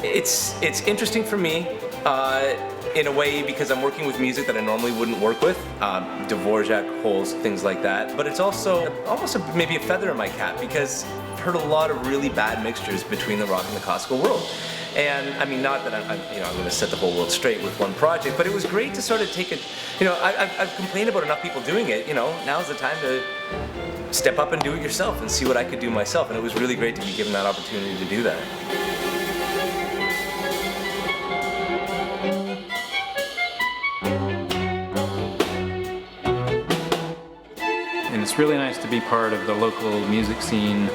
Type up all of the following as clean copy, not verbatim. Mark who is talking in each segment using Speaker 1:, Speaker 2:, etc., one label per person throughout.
Speaker 1: It's interesting for me in a way because I'm working with music that I normally wouldn't work with, Dvorak, Holst, things like that. But it's also almost maybe a feather in my cap because I've heard a lot of really bad mixtures between the rock and the classical world. And I mean, not that I'm going to set the whole world straight with one project, but it was great to sort of take it. I've complained about enough people doing it. Now's the time to step up and do it yourself and see what I could do myself. And it was really great to be given that opportunity to do that.
Speaker 2: And it's really nice to be part of the local music scene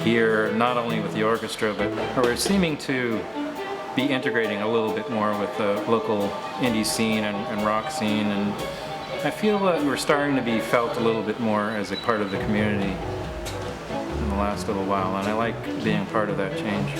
Speaker 2: here, not only with the orchestra, but we're seeming to be integrating a little bit more with the local indie scene and rock scene, and I feel that we're starting to be felt a little bit more as a part of the community in the last little while, and I like being part of that change.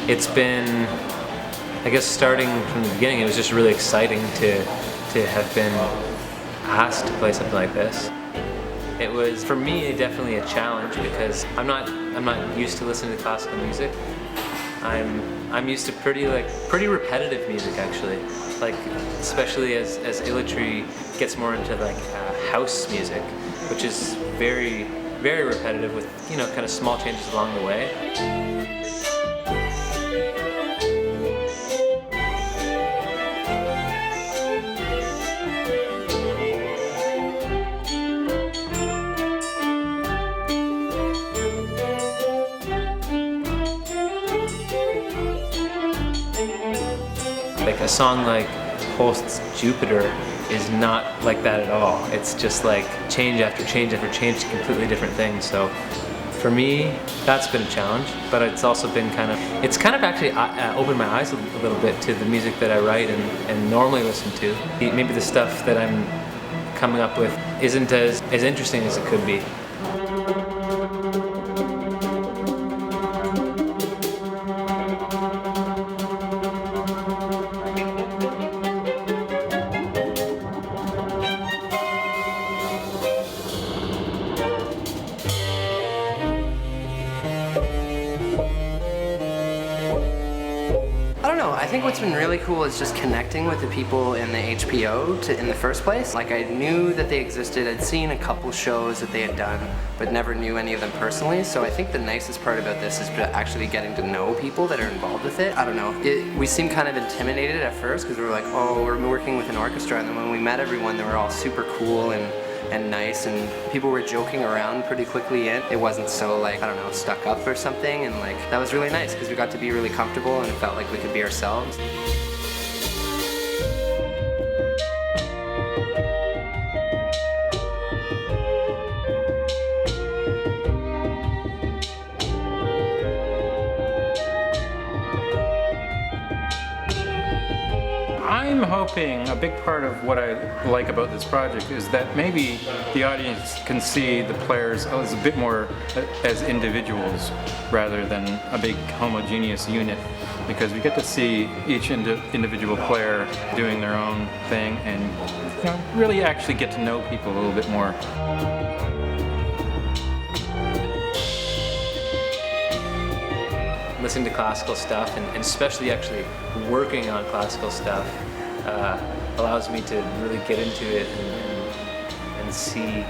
Speaker 3: It's been, I guess starting from the beginning, it was just really exciting to have been asked to play something like this. It was, for me, definitely a challenge because I'm not used to listening to classical music. I'm used to pretty repetitive music actually, like especially as Ilitri gets more into house music, which is very, very repetitive with kind of small changes along the way. Like a song like Holst's Jupiter is not like that at all. It's just like change after change after change to completely different things. So for me, that's been a challenge, but it's also been it's kind of actually opened my eyes a little bit to the music that I write and normally listen to. Maybe the stuff that I'm coming up with isn't as interesting as it could be.
Speaker 4: I think what's been really cool is just connecting with the people in the HPO in the first place. Like, I knew that they existed, I'd seen a couple shows that they had done, but never knew any of them personally. So I think the nicest part about this is actually getting to know people that are involved with it. I don't know, we seemed kind of intimidated at first because we were like, oh, we're working with an orchestra, and then when we met everyone, they were all super cool and nice, and people were joking around pretty quickly in. It wasn't so stuck up or something, and that was really nice because we got to be really comfortable and it felt like we could be ourselves.
Speaker 2: I'm hoping a big part of what I like about this project is that maybe the audience can see the players as a bit more as individuals rather than a big homogeneous unit, because we get to see each individual player doing their own thing and really actually get to know people a little bit more.
Speaker 3: Listening to classical stuff and especially actually working on classical stuff allows me to really get into it and see,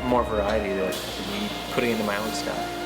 Speaker 3: more variety to be putting into my own stuff.